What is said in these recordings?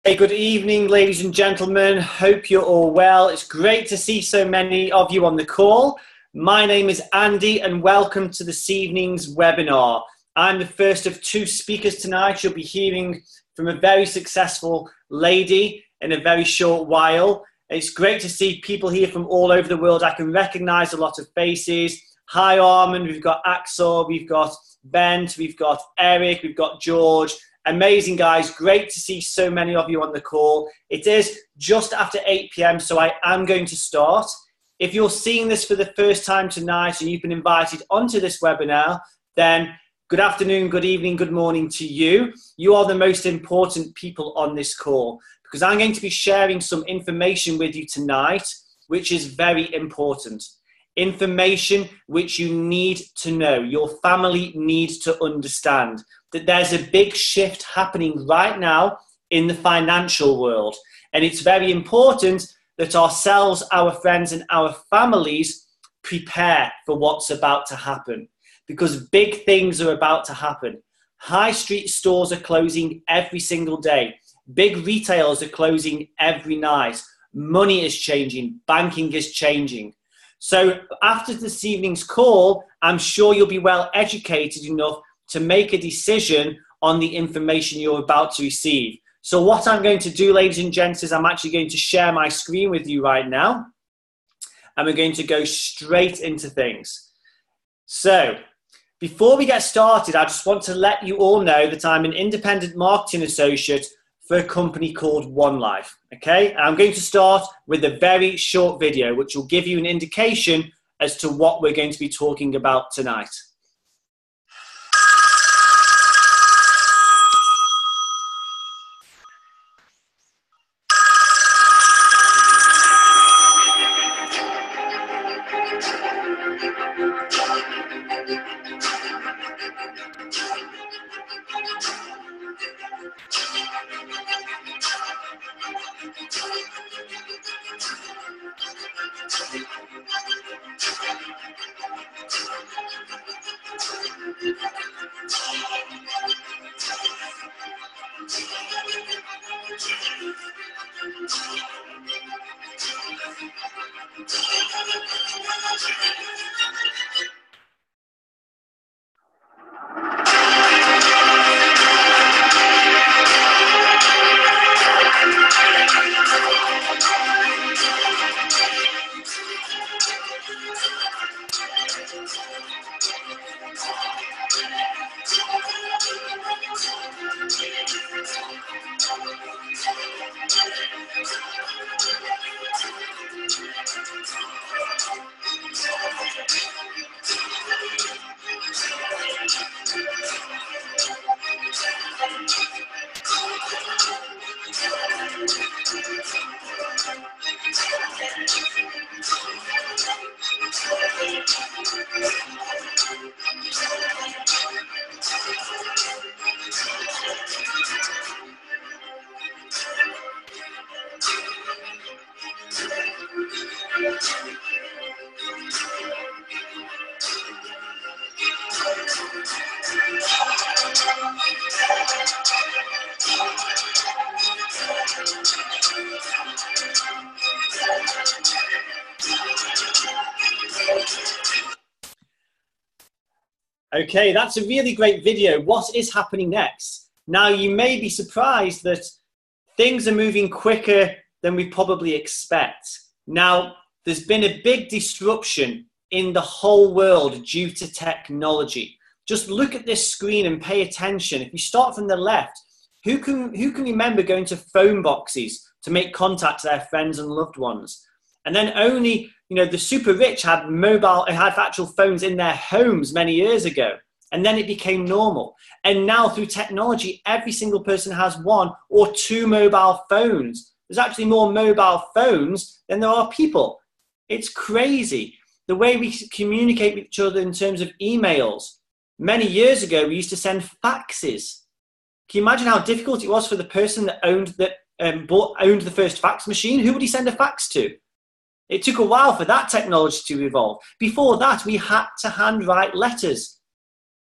Hey, good evening, ladies and gentlemen. Hope you're all well. It's great to see so many of you on the call. My name is Andy and welcome to this evening's webinar. I'm the first of two speakers tonight. You'll be hearing from a very successful lady in a very short while. It's great to see people here from all over the world. I can recognize a lot of faces. Hi, Armand. We've got Axel. We've got Bent. We've got Eric. We've got George. Amazing, guys. Great to see so many of you on the call. It is just after 8 p.m, so I am going to start. If you're seeing this for the first time tonight and you've been invited onto this webinar, then good afternoon, good evening, good morning to you. You are the most important people on this call because I'm going to be sharing some information with you tonight, which is very important. Information which you need to know, your family needs to understand that there's a big shift happening right now in the financial world. And it's very important that ourselves, our friends and our families prepare for what's about to happen because big things are about to happen. High street stores are closing every single day. Big retailers are closing every night. Money is changing. Banking is changing. So after this evening's call, I'm sure you'll be well educated enough to make a decision on the information you're about to receive. So what I'm going to do, ladies and gents, is I'm actually going to share my screen with you right now. And we're going to go straight into things. So before we get started, I just want to let you all know that I'm an independent marketing associate for a company called OneLife, okay? And I'm going to start with a very short video, which will give you an indication as to what we're going to be talking about tonight. Okay, that's a really great video. What is happening next? Now, you may be surprised that things are moving quicker than we probably expect. Now, there's been a big disruption in the whole world due to technology. Just look at this screen and pay attention. If you start from the left, who can remember going to phone boxes to make contact to their friends and loved ones? And then only, the super rich had actual phones in their homes many years ago. And then it became normal. And now through technology, every single person has one or two mobile phones. There's actually more mobile phones than there are people. It's crazy. The way we communicate with each other in terms of emails. Many years ago, we used to send faxes. Can you imagine how difficult it was for the person that owned the first fax machine? Who would he send a fax to? It took a while for that technology to evolve. Before that, we had to handwrite letters.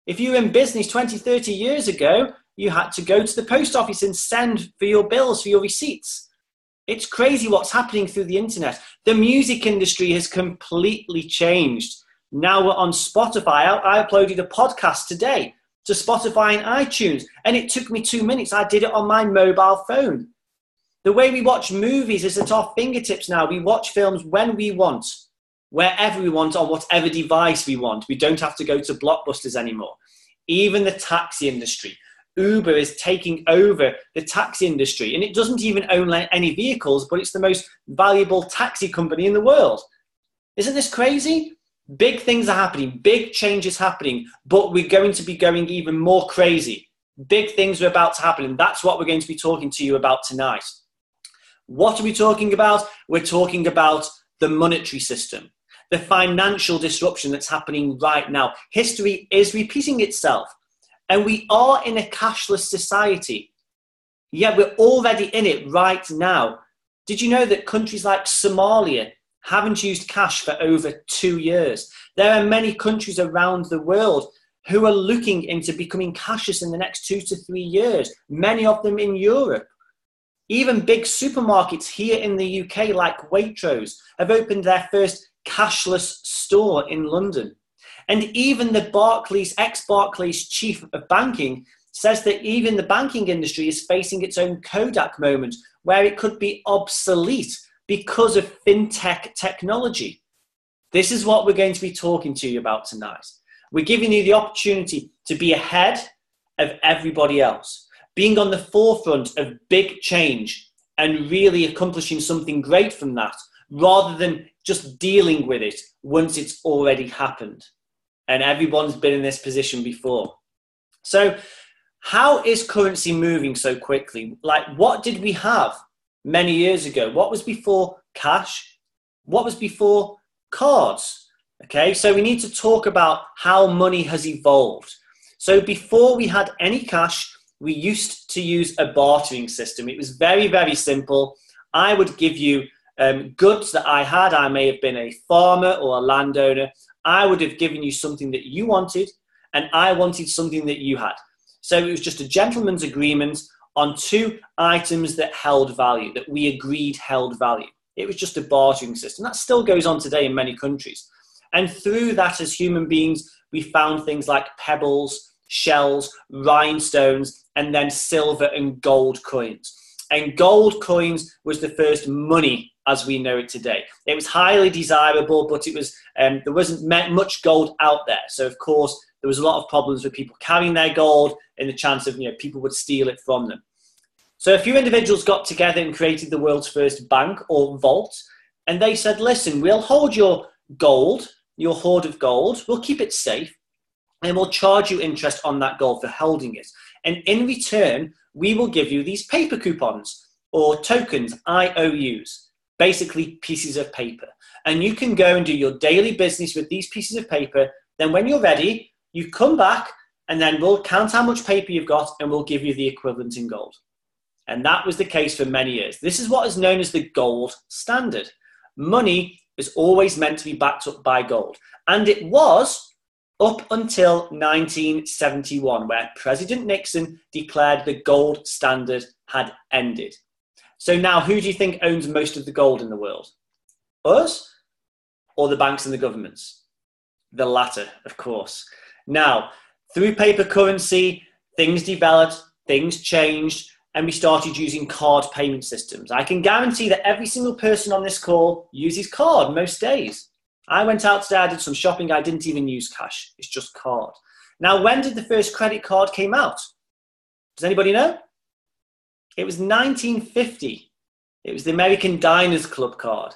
If you were in business 20, 30 years ago you had to go to the post office and send for your bills, for your receipts. It's crazy what's happening through the internet. The music industry has completely changed. Now we're on Spotify. I uploaded a podcast today to Spotify and iTunes, and it took me 2 minutes. I did it on my mobile phone. The way we watch movies is at our fingertips now. We watch films when we want, wherever we want, on whatever device we want. We don't have to go to Blockbusters anymore. Even the taxi industry. Uber is taking over the taxi industry, and it doesn't even own any vehicles, but it's the most valuable taxi company in the world. Isn't this crazy? Big things are happening, big changes happening, but we're going to be going even more crazy. Big things are about to happen, and that's what we're going to be talking to you about tonight. What are we talking about? We're talking about the monetary system, the financial disruption that's happening right now. History is repeating itself. And we are in a cashless society. Yet we're already in it right now. Did you know that countries like Somalia haven't used cash for over 2 years? There are many countries around the world who are looking into becoming cashless in the next 2 to 3 years. Many of them in Europe. Even big supermarkets here in the UK, like Waitrose, have opened their first cashless store in London. And even the ex-Barclays chief of banking says that even the banking industry is facing its own Kodak moment where it could be obsolete because of fintech technology. This is what we're going to be talking to you about tonight. We're giving you the opportunity to be ahead of everybody else, being on the forefront of big change and really accomplishing something great from that, rather than just dealing with it once it's already happened. And everyone's been in this position before. So how is currency moving so quickly? Like, what did we have many years ago? What was before cash? What was before cards? Okay, so we need to talk about how money has evolved. So before we had any cash, we used to use a bartering system. It was very, very simple. I would give you goods that I had. I may have been a farmer or a landowner. I would have given you something that you wanted, and I wanted something that you had. So it was just a gentleman's agreement on 2 items that held value, that we agreed held value. It was just a bartering system. That still goes on today in many countries. And through that, as human beings, we found things like pebbles, shells, rhinestones, and then silver and gold coins. And gold coins was the first money as we know it today. It was highly desirable, but it was there wasn't much gold out there. So of course, there was a lot of problems with people carrying their gold and the chance of people would steal it from them. So a few individuals got together and created the world's first bank or vault. And they said, listen, we'll hold your gold, your hoard of gold, we'll keep it safe, and we'll charge you interest on that gold for holding it. And in return, we will give you these paper coupons or tokens, IOUs, basically pieces of paper. And you can go and do your daily business with these pieces of paper. Then when you're ready, you come back and then we'll count how much paper you've got and we'll give you the equivalent in gold. And that was the case for many years. This is what is known as the gold standard. Money is always meant to be backed up by gold. And it was up until 1971, where President Nixon declared the gold standard had ended. So now, who do you think owns most of the gold in the world? Us or the banks and the governments? The latter, of course. Now, through paper currency, things developed, things changed, and we started using card payment systems. I can guarantee that every single person on this call uses card most days. I went out today, I did some shopping, I didn't even use cash. It's just card. Now, when did the first credit card came out? Does anybody know? It was 1950. It was the American Diners Club card.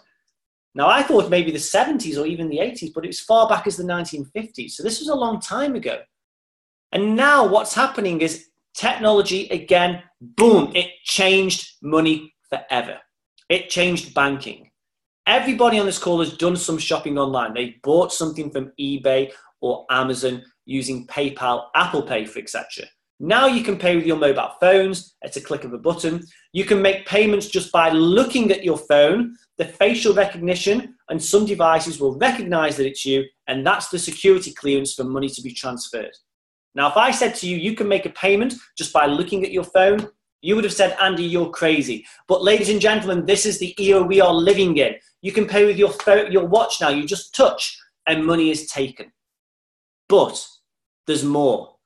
Now, I thought maybe the 70s or even the 80s, but it was far back as the 1950s. So this was a long time ago. And now what's happening is technology, again, boom, it changed money forever. It changed banking. Everybody on this call has done some shopping online. They bought something from eBay or Amazon using PayPal, Apple Pay, for etc. Now you can pay with your mobile phones at a click of a button. You can make payments just by looking at your phone. The facial recognition and some devices will recognize that it's you, and that's the security clearance for money to be transferred. Now, if I said to you, you can make a payment just by looking at your phone, you would have said, Andy, you're crazy. But ladies and gentlemen, this is the era we are living in. You can pay with your phone, your watch now. You just touch and money is taken. But there's more.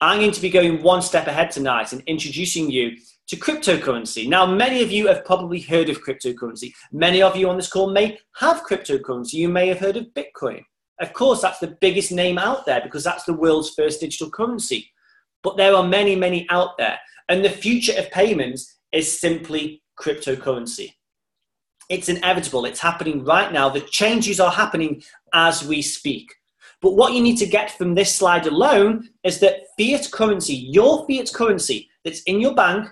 I'm going to be going one step ahead tonight and introducing you to cryptocurrency. Now, many of you have probably heard of cryptocurrency. Many of you on this call may have cryptocurrency. You may have heard of Bitcoin. Of course, that's the biggest name out there because that's the world's first digital currency. But there are many, many out there. And the future of payments is simply cryptocurrency. It's inevitable. It's happening right now. The changes are happening as we speak. But what you need to get from this slide alone is that fiat currency, your fiat currency that's in your bank,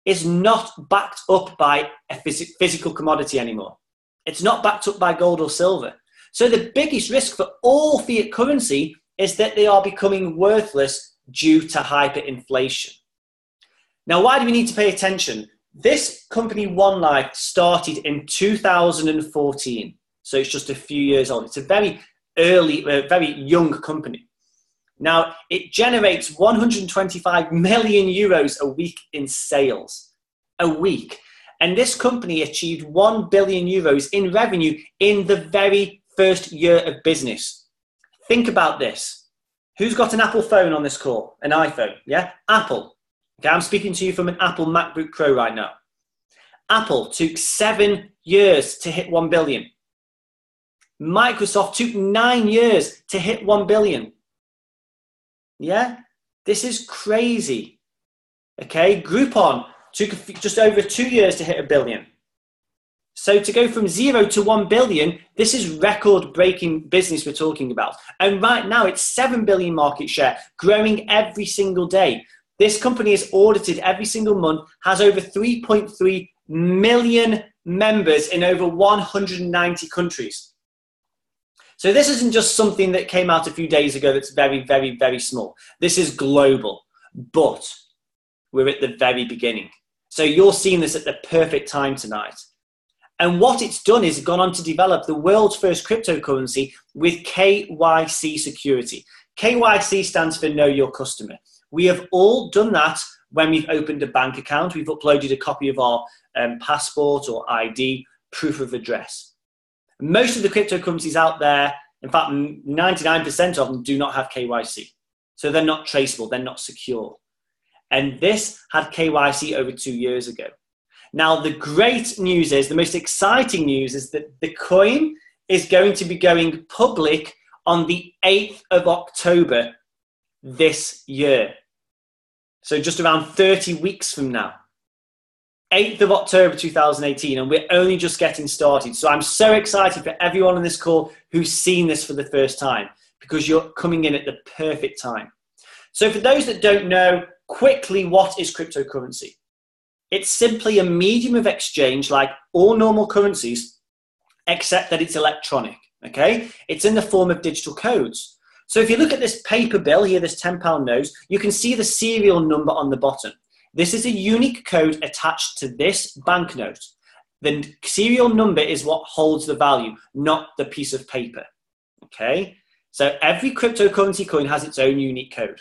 is not backed up by a physical commodity anymore. It's not backed up by gold or silver. So the biggest risk for all fiat currency is that they are becoming worthless due to hyperinflation. Now, why do we need to pay attention? This company, One Life, started in 2014. So it's just a few years old. It's a very early, very young company. Now, it generates 125 million euros a week in sales. A week. And this company achieved 1 billion euros in revenue in the very first year of business. Think about this. Who's got an Apple phone on this call? An iPhone, yeah? Apple. Okay, I'm speaking to you from an Apple MacBook Pro right now. Apple took 7 years to hit 1 billion. Microsoft took 9 years to hit 1 billion. Yeah, this is crazy. Okay, Groupon took just over 2 years to hit 1 billion. So to go from 0 to 1 billion, this is record-breaking business we're talking about. And right now it's 7 billion market share, growing every single day. This company is audited every single month, has over 3.3 million members in over 190 countries. So this isn't just something that came out a few days ago that's very, very, very small. This is global, but we're at the very beginning. So you're seeing this at the perfect time tonight. And what it's done is gone on to develop the world's first cryptocurrency with KYC security. KYC stands for Know Your Customer. We have all done that when we've opened a bank account. We've uploaded a copy of our passport or ID, proof of address. Most of the cryptocurrencies out there, in fact, 99% of them do not have KYC. So they're not traceable, they're not secure. And this had KYC over 2 years ago. Now, the great news is, the most exciting news is that the coin is going to be going public on the 8th of October this year. So just around 30 weeks from now. 8th of October 2018, and we're only just getting started. So I'm so excited for everyone on this call who's seen this for the first time, because you're coming in at the perfect time. So for those that don't know, quickly, what is cryptocurrency? It's simply a medium of exchange like all normal currencies, except that it's electronic, okay? It's in the form of digital codes. So if you look at this paper bill here, this £10 note, you can see the serial number on the bottom. This is a unique code attached to this banknote. The serial number is what holds the value, not the piece of paper, okay? So every cryptocurrency coin has its own unique code.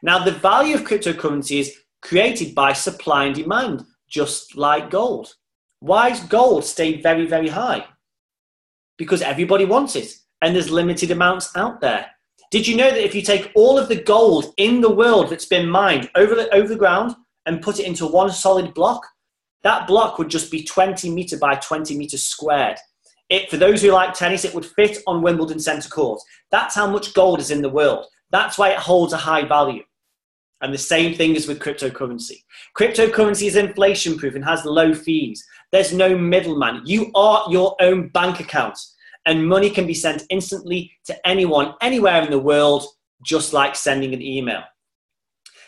Now, the value of cryptocurrency is created by supply and demand, just like gold. Why has gold stayed very, very high? Because everybody wants it, and there's limited amounts out there. Did you know that if you take all of the gold in the world that's been mined over the ground and put it into one solid block, that block would just be 20 meter by 20 meters squared. For those who like tennis, it would fit on Wimbledon Centre Court. That's how much gold is in the world. That's why it holds a high value. And the same thing is with cryptocurrency. Cryptocurrency is inflation proof and has low fees. There's no middleman. You are your own bank account, and money can be sent instantly to anyone, anywhere in the world, just like sending an email.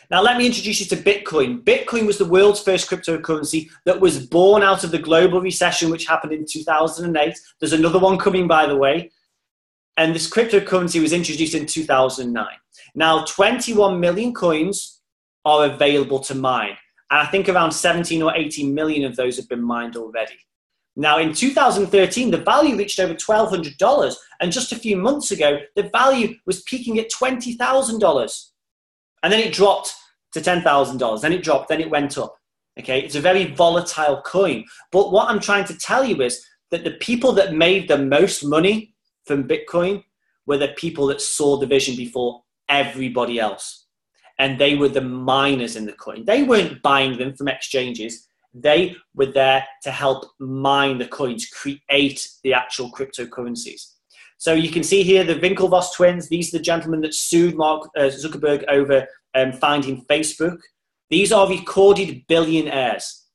Now, let me introduce you to Bitcoin. Bitcoin was the world's first cryptocurrency that was born out of the global recession, which happened in 2008. There's another one coming, by the way. And this cryptocurrency was introduced in 2009. Now, 21 million coins are available to mine. And I think around 17 or 18 million of those have been mined already. Now, in 2013, the value reached over $1,200. And just a few months ago, the value was peaking at $20,000. And then it dropped to $10,000. Then it dropped, then it went up. Okay, it's a very volatile coin. But what I'm trying to tell you is that the people that made the most money from Bitcoin were the people that saw the vision before everybody else. And they were the miners in the coin. They weren't buying them from exchanges. They were there to help mine the coins, create the actual cryptocurrencies. So you can see here the Winklevoss twins. These are the gentlemen that sued Mark Zuckerberg over finding Facebook. These are recorded billionaires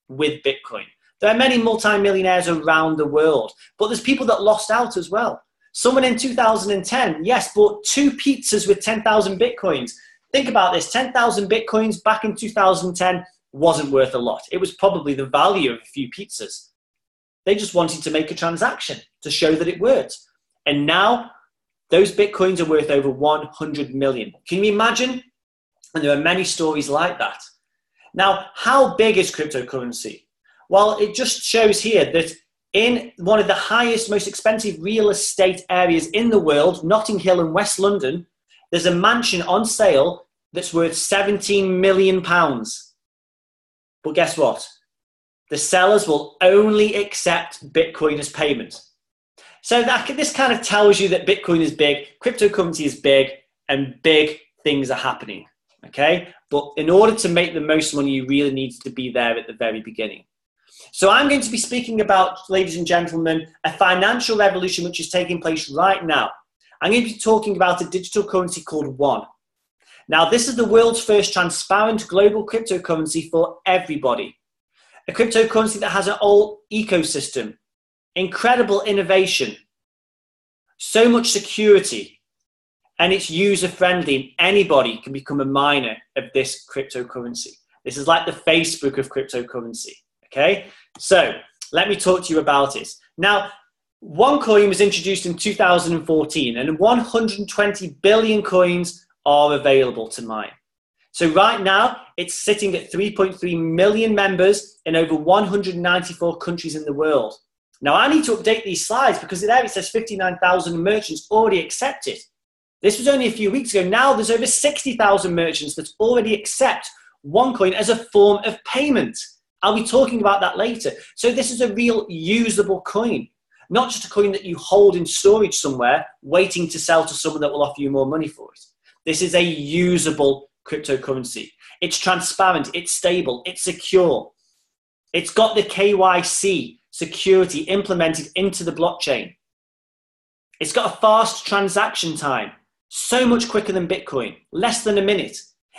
with Bitcoin. There are many multimillionaires around the world, but there's people that lost out as well. Someone in 2010, yes, bought 2 pizzas with 10,000 Bitcoins. Think about this, 10,000 Bitcoins back in 2010 wasn't worth a lot. It was probably the value of a few pizzas. They just wanted to make a transaction to show that it worked. And now those Bitcoins are worth over 100 million. Can you imagine? And there are many stories like that. Now, how big is cryptocurrency? Well, it just shows here that in one of the highest, most expensive real estate areas in the world, Notting Hill in West London, there's a mansion on sale that's worth £17 million. But guess what? The sellers will only accept Bitcoin as payment. So this kind of tells you that Bitcoin is big, cryptocurrency is big, and big things are happening. Okay? But in order to make the most money, you really need to be there at the very beginning. So I'm going to be speaking about, ladies and gentlemen, a financial revolution which is taking place right now. I'm going to be talking about a digital currency called One. Now, this is the world's first transparent global cryptocurrency for everybody. A cryptocurrency that has an whole ecosystem, incredible innovation, so much security, and it's user-friendly. Anybody can become a miner of this cryptocurrency. This is like the Facebook of cryptocurrency. Okay, so let me talk to you about it. Now, OneCoin was introduced in 2014, and 120 billion coins are available to mine. So right now, it's sitting at 3.3 million members in over 194 countries in the world. Now, I need to update these slides because there it says 59,000 merchants already accepted. This was only a few weeks ago. Now there's over 60,000 merchants that already accept OneCoin as a form of payment. I'll be talking about that later. So this is a real usable coin, not just a coin that you hold in storage somewhere waiting to sell to someone that will offer you more money for it. This is a usable cryptocurrency. It's transparent, it's stable, it's secure. It's got the KYC security implemented into the blockchain. It's got a fast transaction time, so much quicker than Bitcoin, less than a minute.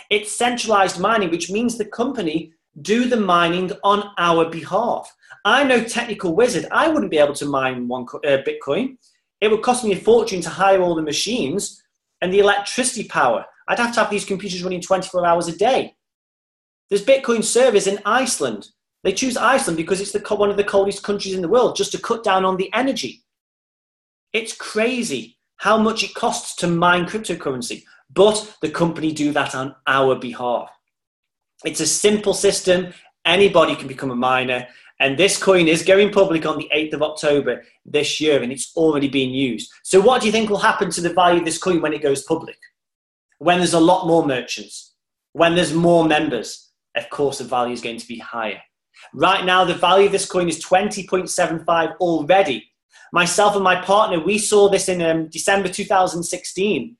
It's centralized mining, which means the company do the mining on our behalf. I'm no technical wizard. I wouldn't be able to mine Bitcoin. It would cost me a fortune to hire all the machines and the electricity power. I'd have to have these computers running 24 hours a day. There's Bitcoin servers in Iceland. They choose Iceland because it's one of the coldest countries in the world, just to cut down on the energy. It's crazy how much it costs to mine cryptocurrency, but the company do that on our behalf. It's a simple system. Anybody can become a miner. And this coin is going public on the 8th of October this year, and it's already being used. So what do you think will happen to the value of this coin when it goes public? When there's a lot more merchants, when there's more members, of course the value is going to be higher. Right now, the value of this coin is 20.75 already. Myself and my partner, we saw this in December 2016,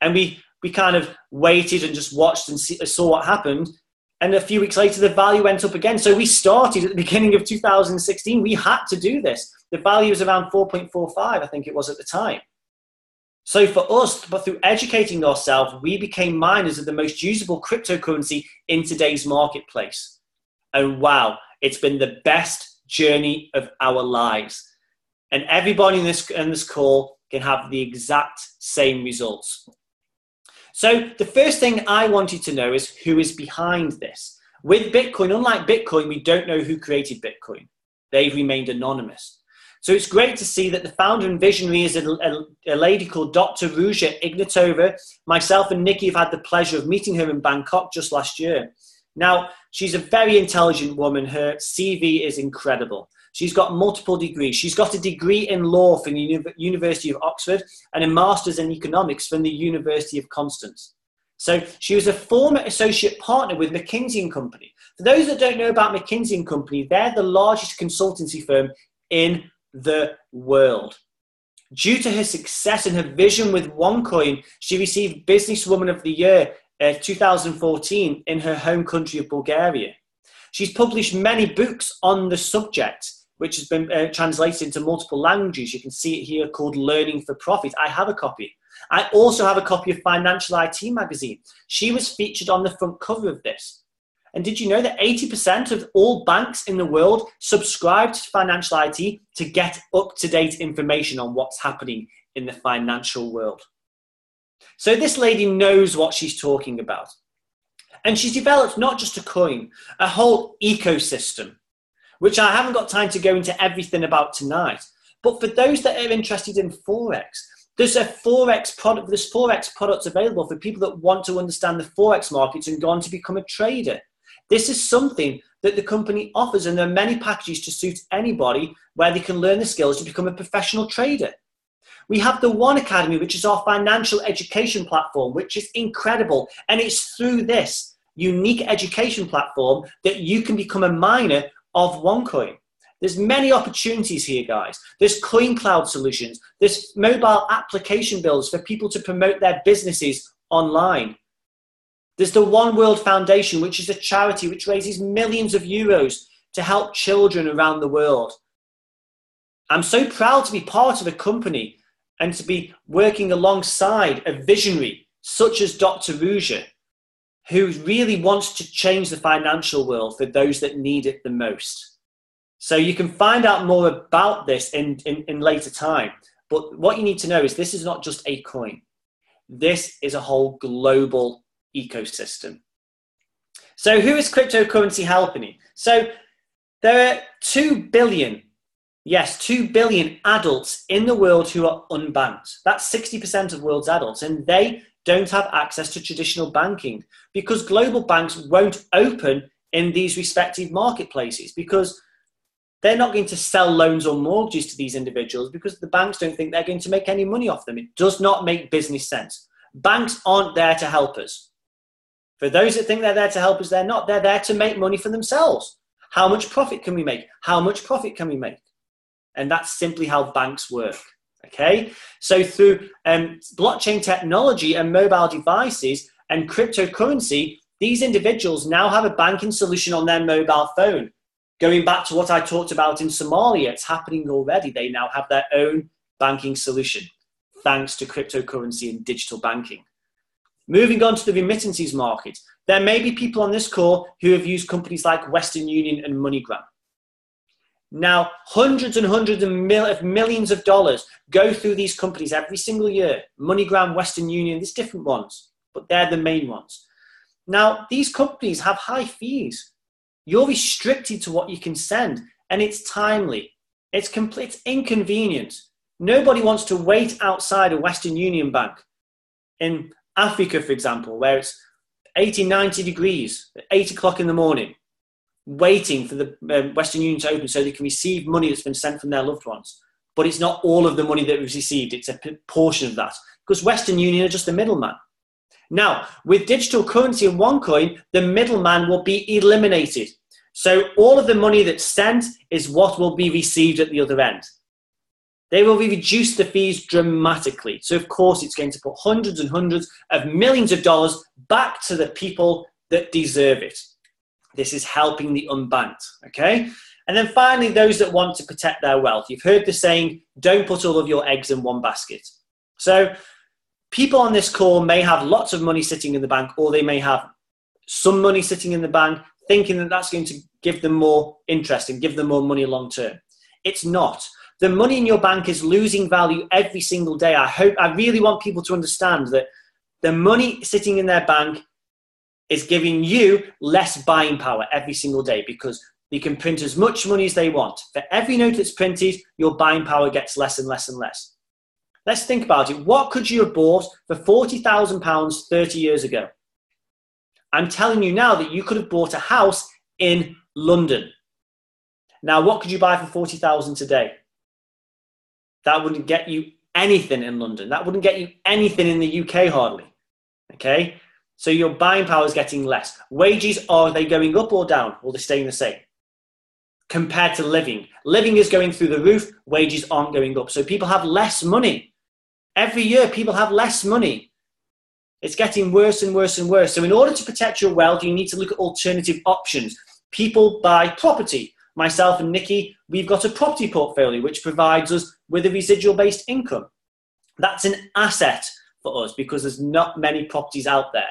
and we kind of waited and just watched and saw what happened. And a few weeks later, the value went up again. So we started at the beginning of 2016. We had to do this. The value was around 4.45, I think it was at the time. So for us, but through educating ourselves, we became miners of the most usable cryptocurrency in today's marketplace. And wow, it's been the best journey of our lives. And everybody in this call can have the exact same results. So the first thing I wanted to know is who is behind this. With Bitcoin, unlike Bitcoin, we don't know who created Bitcoin. They've remained anonymous. So it's great to see that the founder and visionary is a lady called Dr. Ruja Ignatova. Myself and Nikki have had the pleasure of meeting her in Bangkok just last year. Now, she's a very intelligent woman. Her CV is incredible. She's got multiple degrees. She's got a degree in law from the University of Oxford and a master's in economics from the University of Constance. So she was a former associate partner with McKinsey & Company. For those that don't know about McKinsey & Company, they're the largest consultancy firm in the world. Due to her success and her vision with OneCoin, she received Businesswoman of the Year 2014 in her home country of Bulgaria. She's published many books on the subject, which has been translated into multiple languages. You can see it here called Learning for Profit. I have a copy. I also have a copy of Financial IT magazine. She was featured on the front cover of this. And did you know that 80% of all banks in the world subscribe to Financial IT to get up-to-date information on what's happening in the financial world? So this lady knows what she's talking about. And she's developed not just a coin, a whole ecosystem, which I haven't got time to go into everything about tonight. But for those that are interested in Forex, there's Forex products available for people that want to understand the Forex markets and go on to become a trader. This is something that the company offers, and there are many packages to suit anybody where they can learn the skills to become a professional trader. We have the One Academy, which is our financial education platform, which is incredible. And it's through this unique education platform that you can become a miner of OneCoin. There's many opportunities here, guys. There's coin cloud solutions. There's mobile application builds for people to promote their businesses online. There's the One World Foundation, which is a charity which raises millions of euros to help children around the world. I'm so proud to be part of a company and to be working alongside a visionary such as Dr. Ruja, who really wants to change the financial world for those that need it the most. So you can find out more about this in later time. But what you need to know is this is not just a coin. This is a whole global ecosystem. So who is cryptocurrency helping? So there are 2 billion, yes, 2 billion adults in the world who are unbanked. That's 60% of the world's adults, and they don't have access to traditional banking because global banks won't open in these respective marketplaces because they're not going to sell loans or mortgages to these individuals because the banks don't think they're going to make any money off them. It does not make business sense. Banks aren't there to help us. For those that think they're there to help us, they're not. They're there to make money for themselves. How much profit can we make? How much profit can we make? And that's simply how banks work. Okay? So through blockchain technology and mobile devices and cryptocurrency, these individuals now have a banking solution on their mobile phone. Going back to what I talked about in Somalia, it's happening already. They now have their own banking solution, thanks to cryptocurrency and digital banking. Moving on to the remittances market, there may be people on this call who have used companies like Western Union and MoneyGram. Now, hundreds and hundreds of millions of dollars go through these companies every single year. MoneyGram, Western Union, there's different ones, but they're the main ones. Now, these companies have high fees. You're restricted to what you can send, and it's timely. It's inconvenient. Nobody wants to wait outside a Western Union bank. In Africa, for example, where it's 80, 90 degrees at 8 o'clock in the morning, waiting for the Western Union to open so they can receive money that's been sent from their loved ones. But it's not all of the money that was received. It's a portion of that because Western Union are just a middleman. Now, with digital currency and OneCoin, the middleman will be eliminated. So all of the money that's sent is what will be received at the other end. They will reduce the fees dramatically. So of course, it's going to put hundreds and hundreds of millions of dollars back to the people that deserve it. This is helping the unbanked, okay? And then finally, those that want to protect their wealth. You've heard the saying, don't put all of your eggs in one basket. So people on this call may have lots of money sitting in the bank, or they may have some money sitting in the bank, thinking that that's going to give them more interest and give them more money long term. It's not. The money in your bank is losing value every single day. I really want people to understand that the money sitting in their bank is giving you less buying power every single day because they can print as much money as they want. For every note that's printed, your buying power gets less and less and less. Let's think about it. What could you have bought for £40,000 30 years ago? I'm telling you now that you could have bought a house in London. Now, what could you buy for 40,000 today? That wouldn't get you anything in London. That wouldn't get you anything in the UK hardly. Okay? So your buying power is getting less. Wages, are they going up or down? Or they're staying the same? Compared to living. Living is going through the roof, wages aren't going up. So people have less money. Every year, people have less money. It's getting worse and worse and worse. So in order to protect your wealth, you need to look at alternative options. People buy property. Myself and Nikki, we've got a property portfolio which provides us with a residual-based income. That's an asset for us because there's not many properties out there.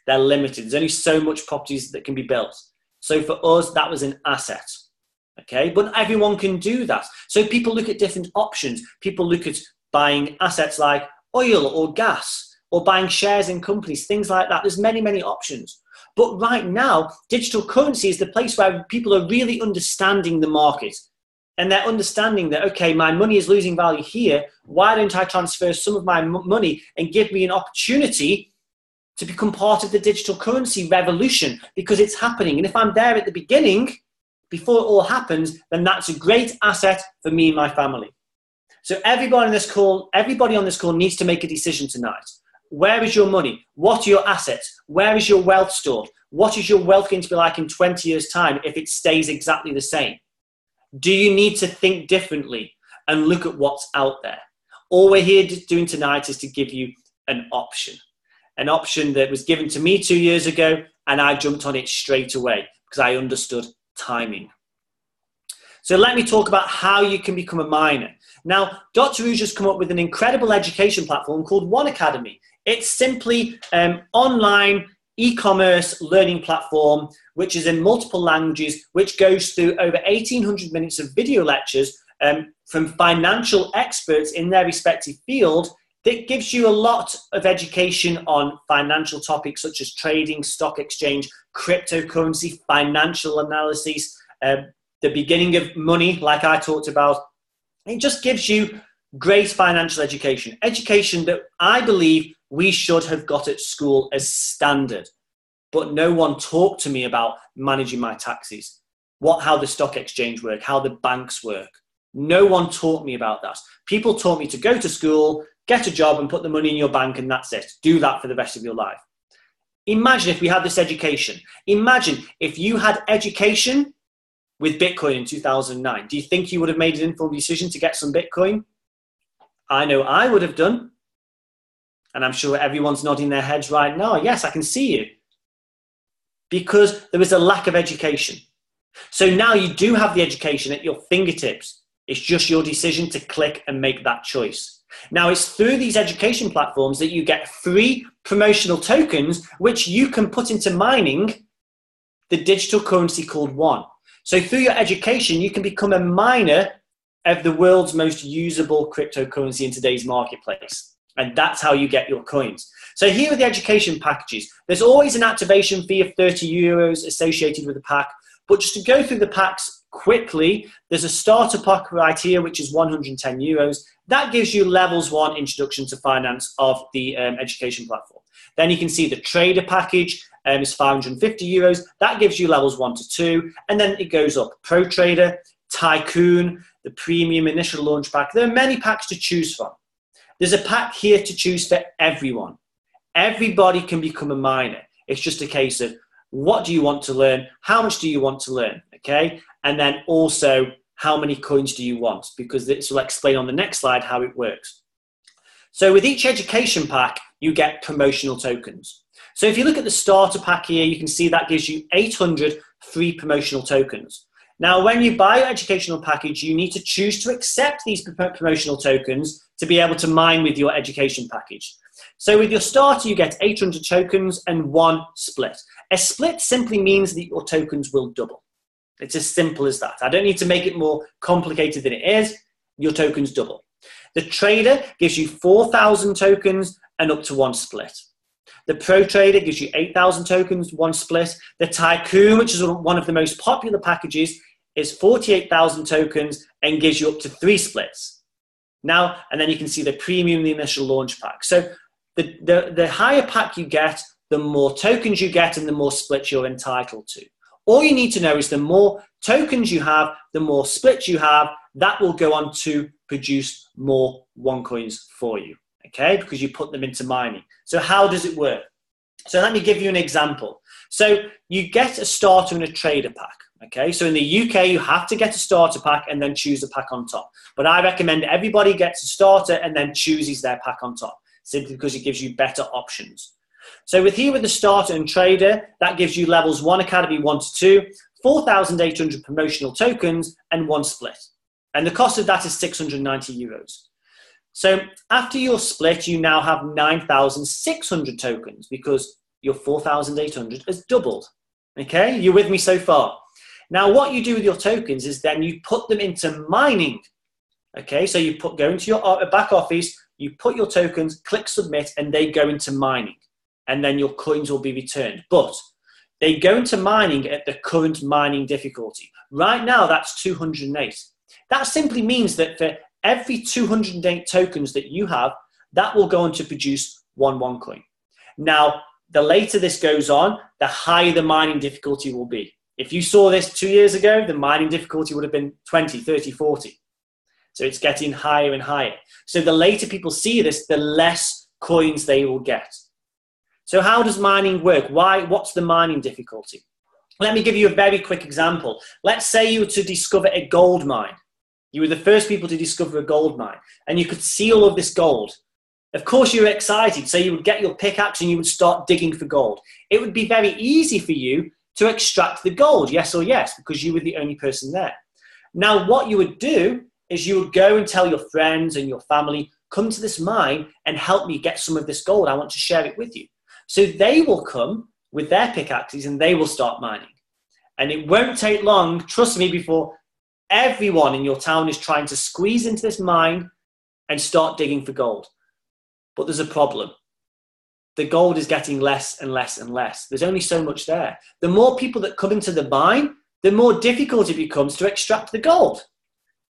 They're limited. There's only so much properties that can be built. So for us, that was an asset. Okay, but everyone can do that. So people look at different options. People look at buying assets like oil or gas or buying shares in companies, things like that. There's many, many options. But right now, digital currency is the place where people are really understanding the market. And they're understanding that, okay, my money is losing value here. Why don't I transfer some of my money and give me an opportunity to become part of the digital currency revolution? Because it's happening. And if I'm there at the beginning, before it all happens, then that's a great asset for me and my family. So everybody on this call needs to make a decision tonight. Where is your money? What are your assets? Where is your wealth stored? What is your wealth going to be like in 20 years' time if it stays exactly the same? Do you need to think differently and look at what's out there? All we're here doing tonight is to give you an option that was given to me 2 years ago, and I jumped on it straight away because I understood timing. So let me talk about how you can become a miner. Now, Dr. Rouge has come up with an incredible education platform called One Academy. It's simply an online e-commerce learning platform, which is in multiple languages, which goes through over 1,800 minutes of video lectures from financial experts in their respective field that gives you a lot of education on financial topics such as trading, stock exchange, cryptocurrency, financial analysis, the beginning of money, like I talked about. It just gives you great financial education. Education that I believe we should have got at school as standard. But no one talked to me about managing my taxes, how the stock exchange work, how the banks work. No one taught me about that. People taught me to go to school, get a job and put the money in your bank and that's it. Do that for the rest of your life. Imagine if we had this education. Imagine if you had education with Bitcoin in 2009. Do you think you would have made an informed decision to get some Bitcoin? I know I would have done. And I'm sure everyone's nodding their heads right now. Yes, I can see you. Because there was a lack of education. So now you do have the education at your fingertips. It's just your decision to click and make that choice. Now it's through these education platforms that you get free promotional tokens, which you can put into mining the digital currency called One. So through your education, you can become a miner of the world's most usable cryptocurrency in today's marketplace. And that's how you get your coins. So here are the education packages. There's always an activation fee of 30 euros associated with the pack. But just to go through the packs quickly, there's a starter pack right here, which is 110 euros. That gives you levels 1 introduction to finance of the education platform. Then you can see the trader package is 550 euros. That gives you levels 1 to 2. And then it goes up. Pro Trader, Tycoon, the premium initial launch pack. There are many packs to choose from. There's a pack here to choose for everyone. Everybody can become a miner. It's just a case of what do you want to learn? How much do you want to learn? Okay. And then also how many coins do you want? Because this will explain on the next slide how it works. So with each education pack, you get promotional tokens. So if you look at the starter pack here, you can see that gives you 800 free promotional tokens. Now, when you buy your educational package, you need to choose to accept these promotional tokens to be able to mine with your education package. So with your starter, you get 800 tokens and 1 split. A split simply means that your tokens will double. It's as simple as that. I don't need to make it more complicated than it is. Your tokens double. The trader gives you 4,000 tokens and up to 1 split. The Pro Trader gives you 8,000 tokens, 1 split. The Tycoon, which is one of the most popular packages, is 48,000 tokens and gives you up to 3 splits. Now, and then you can see the premium, the initial launch pack. So the higher pack you get, the more tokens you get and the more splits you're entitled to. All you need to know is the more tokens you have, the more splits you have, that will go on to produce more OneCoins for you, okay? Because you put them into mining. So how does it work? So let me give you an example. So you get a starter and a trader pack. Okay, so in the UK, you have to get a starter pack and then choose a pack on top. But I recommend everybody gets a starter and then chooses their pack on top, simply because it gives you better options. So with the starter and trader, that gives you levels 1 Academy 1 to 2, 4,800 promotional tokens, and 1 split. And the cost of that is €690. So after your split, you now have 9,600 tokens because your 4,800 has doubled. Okay, you're with me so far? Now, what you do with your tokens is then you put them into mining. Okay, so you go into your back office, you put your tokens, click submit, and they go into mining. And then your coins will be returned. But they go into mining at the current mining difficulty. Right now, that's 208. That simply means that for every 208 tokens that you have, that will go on to produce one OneCoin. Now, the later this goes on, the higher the mining difficulty will be. If you saw this 2 years ago, the mining difficulty would have been 20, 30, 40. So it's getting higher and higher. So the later people see this, the less coins they will get. So how does mining work? What's the mining difficulty? Let me give you a very quick example. Let's say you were to discover a gold mine. You were the first people to discover a gold mine, and you could see all of this gold. Of course, you were excited, so you would get your pickaxe and you would start digging for gold. It would be very easy for you to extract the gold, yes or yes, because you were the only person there. Now, what you would do is you would go and tell your friends and your family, come to this mine and help me get some of this gold. I want to share it with you. So they will come with their pickaxes and they will start mining. And it won't take long, trust me, before everyone in your town is trying to squeeze into this mine and start digging for gold. But there's a problem. The gold is getting less and less and less. There's only so much there. The more people that come into the mine, the more difficult it becomes to extract the gold.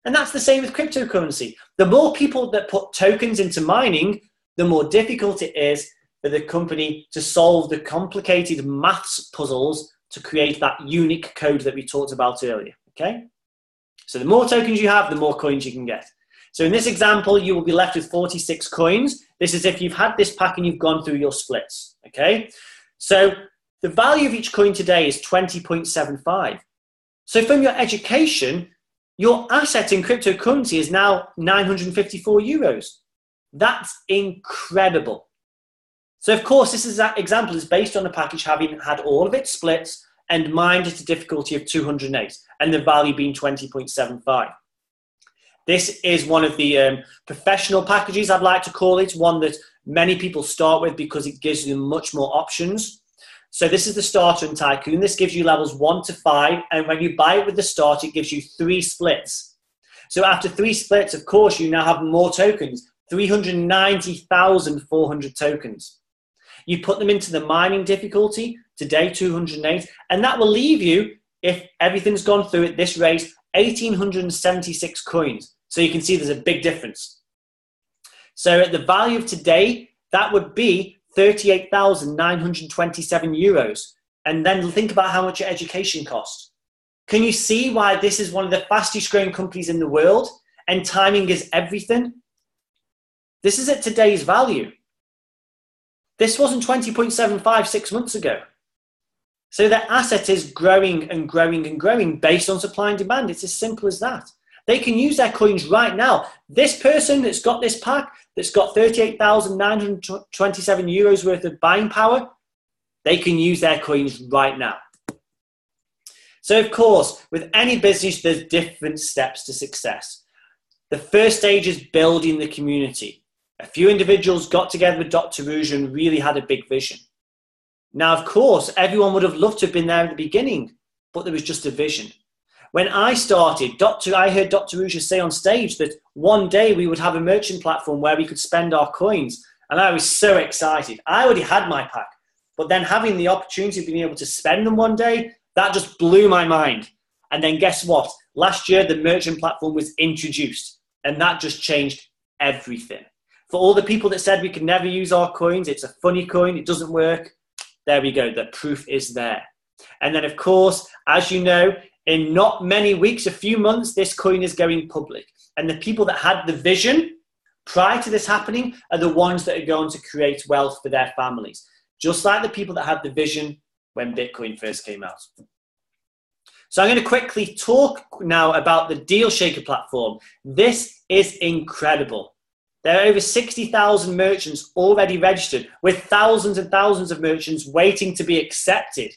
And that's the same with cryptocurrency. The more people that put tokens into mining, the more difficult it is for the company to solve the complicated maths puzzles to create that unique code that we talked about earlier, okay? So the more tokens you have, the more coins you can get. So in this example, you will be left with 46 coins. This is if you've had this pack and you've gone through your splits, okay? So the value of each coin today is 20.75. So from your education, your asset in cryptocurrency is now 954 euros. That's incredible. So of course, that example is based on a package having had all of its splits and mined at a difficulty of 208 and the value being 20.75. This is one of the professional packages, I'd like to call it, one that many people start with because it gives them much more options. So this is the starter and tycoon. This gives you levels 1 to 5, and when you buy it with the starter, it gives you 3 splits. So after 3 splits, of course, you now have more tokens, 390,400 tokens. You put them into the mining difficulty, today 208, and that will leave you, if everything's gone through at this rate, 1,876 coins. So you can see there's a big difference. So at the value of today, that would be 38,927 euros. And then think about how much your education cost. Can you see why this is one of the fastest growing companies in the world and timing is everything? This is at today's value. This wasn't 20.75 6 months ago. So their asset is growing and growing and growing based on supply and demand. It's as simple as that. They can use their coins right now. This person that's got this pack, that's got 38,927 euros worth of buying power, they can use their coins right now. So of course, with any business, there's different steps to success. The first stage is building the community. A few individuals got together with Dr. Ruja and really had a big vision. Now, of course, everyone would have loved to have been there at the beginning, but there was just a vision. When I started, I heard Dr. Ruja say on stage that one day we would have a merchant platform where we could spend our coins. And I was so excited. I already had my pack, but then having the opportunity of being able to spend them one day, that just blew my mind. And then guess what? Last year, the merchant platform was introduced, and that just changed everything. For all the people that said we could never use our coins, it's a funny coin, it doesn't work. There we go, the proof is there. And then of course, as you know, in not many weeks, a few months, this coin is going public. And the people that had the vision prior to this happening are the ones that are going to create wealth for their families. just like the people that had the vision when Bitcoin first came out. So I'm going to quickly talk now about the Deal Shaker platform. This is incredible. There are over 60,000 merchants already registered, with thousands and thousands of merchants waiting to be accepted.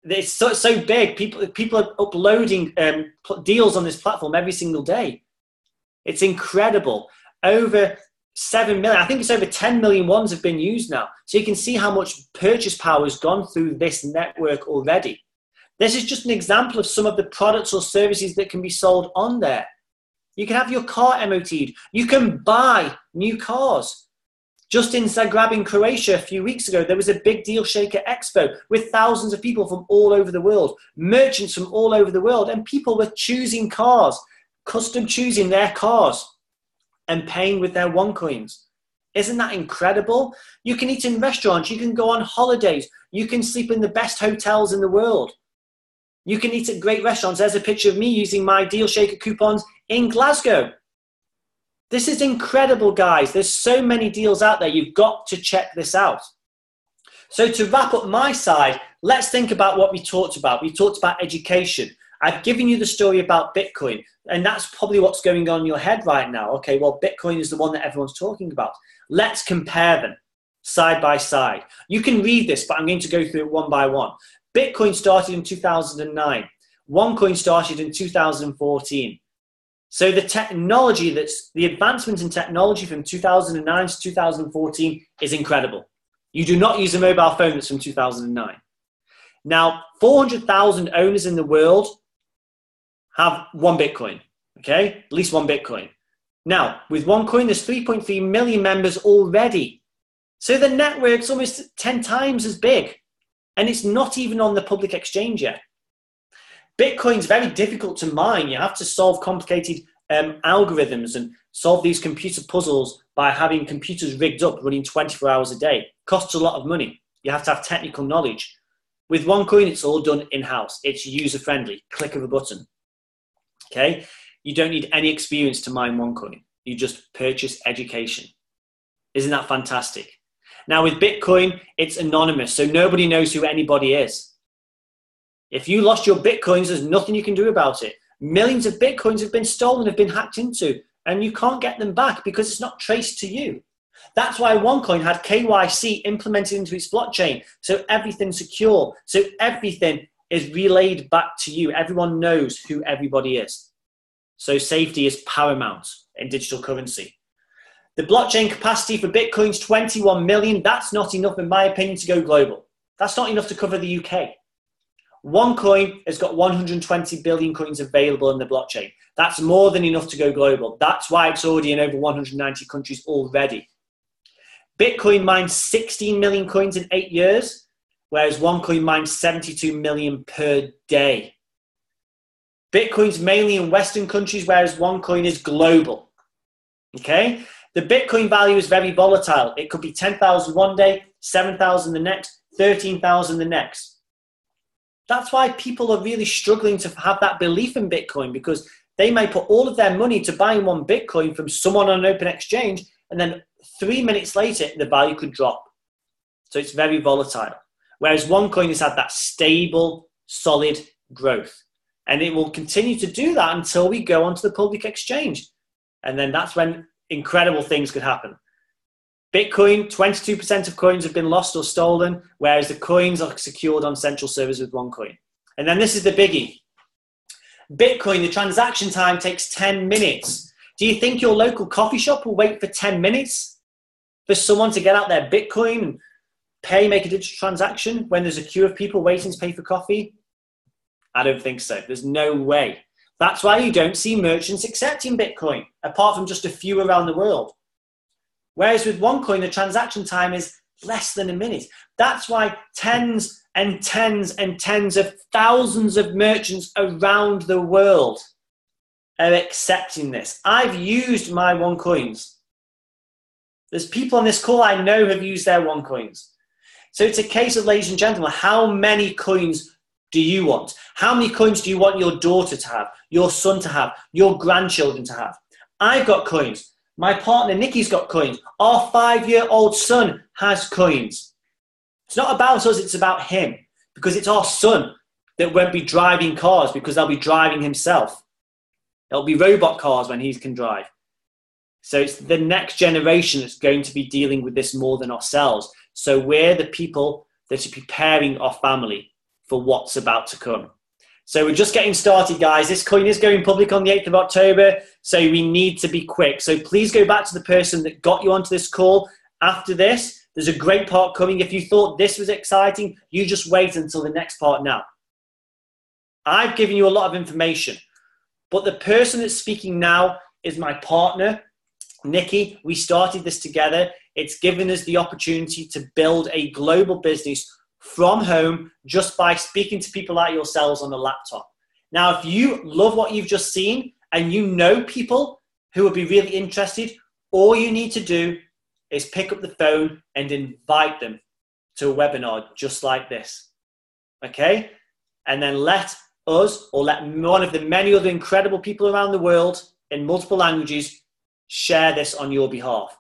It's so big. People are uploading deals on this platform every single day. It's incredible. Over 7 million, I think it's over 10 million ones have been used now. So you can see how much purchase power has gone through this network already. This is just an example of some of the products or services that can be sold on there. You can have your car MOT'd. You can buy new cars. Just in Zagreb in Croatia a few weeks ago, there was a big Deal Shaker Expo with thousands of people from all over the world, merchants from all over the world, and people were choosing cars, custom choosing their cars and paying with their OneCoins. Isn't that incredible? You can eat in restaurants. You can go on holidays. You can sleep in the best hotels in the world. You can eat at great restaurants. There's a picture of me using my Deal Shaker coupons in Glasgow. This is incredible, guys. There's so many deals out there. You've got to check this out. So to wrap up my side, let's think about what we talked about. We talked about education. I've given you the story about Bitcoin, and that's probably what's going on in your head right now. Okay, well, Bitcoin is the one that everyone's talking about. Let's compare them side by side. You can read this, but I'm going to go through it one by one. Bitcoin started in 2009. OneCoin started in 2014. So the technology, the advancement in technology from 2009 to 2014 is incredible. You do not use a mobile phone that's from 2009. Now, 400,000 owners in the world have one Bitcoin, okay? At least one Bitcoin. Now, with OneCoin, there's 3.3 million members already. So the network's almost 10 times as big. And it's not even on the public exchange yet. Bitcoin's very difficult to mine. You have to solve complicated algorithms and solve these computer puzzles by having computers rigged up running 24 hours a day. Costs a lot of money. You have to have technical knowledge. With OneCoin, it's all done in-house. It's user-friendly, click of a button. Okay? You don't need any experience to mine OneCoin. You just purchase education. Isn't that fantastic? Now with Bitcoin, it's anonymous, so nobody knows who anybody is. If you lost your Bitcoins, there's nothing you can do about it. Millions of Bitcoins have been stolen, have been hacked into, and you can't get them back because it's not traced to you. That's why OneCoin had KYC implemented into its blockchain, so everything's secure, so everything is relayed back to you. Everyone knows who everybody is. So safety is paramount in digital currency. The blockchain capacity for Bitcoin is 21 million. That's not enough, in my opinion, to go global. That's not enough to cover the UK. OneCoin has got 120 billion coins available in the blockchain. That's more than enough to go global. That's why it's already in over 190 countries already. Bitcoin mines 16 million coins in 8 years, whereas OneCoin mines 72 million per day. Bitcoin's mainly in Western countries, whereas OneCoin is global. Okay? The Bitcoin value is very volatile. It could be 10,000 one day, 7,000 the next, 13,000 the next. That's why people are really struggling to have that belief in Bitcoin, because they may put all of their money to buying one Bitcoin from someone on an open exchange, and then 3 minutes later, the value could drop. So it's very volatile. Whereas OneCoin has had that stable, solid growth. And it will continue to do that until we go onto the public exchange. And then that's when incredible things could happen. Bitcoin, 22% of coins have been lost or stolen, whereas the coins are secured on central servers with OneCoin. And then this is the biggie. Bitcoin, the transaction time takes 10 minutes. Do you think your local coffee shop will wait for 10 minutes for someone to get out their Bitcoin and make a digital transaction when there's a queue of people waiting to pay for coffee? I don't think so. There's no way. That's why you don't see merchants accepting Bitcoin, apart from just a few around the world. Whereas with OneCoin, the transaction time is less than a minute. That's why tens and tens and tens of thousands of merchants around the world are accepting this. I've used my OneCoins. There's people on this call I know have used their OneCoins. So it's a case of, ladies and gentlemen, how many coins do you want? How many coins do you want your daughter to have, your son to have, your grandchildren to have? I've got coins. My partner Nikki's got coins. Our 5-year-old son has coins. It's not about us, it's about him, because it's our son that won't be driving cars because they'll be driving himself. There'll be robot cars when he can drive. So it's the next generation that's going to be dealing with this more than ourselves. So we're the people that are preparing our family for what's about to come. So we're just getting started, guys. This coin is going public on the 8th of October, so we need to be quick. So please go back to the person that got you onto this call after this. There's a great part coming. If you thought this was exciting, you just wait until the next part now. I've given you a lot of information, but the person that's speaking now is my partner, Nikki. We started this together. It's given us the opportunity to build a global business from home just by speaking to people like yourselves on a laptop. Now, if you love what you've just seen and you know people who would be really interested, all you need to do is pick up the phone and invite them to a webinar just like this, okay? And then let us, or let one of the many other incredible people around the world in multiple languages share this on your behalf.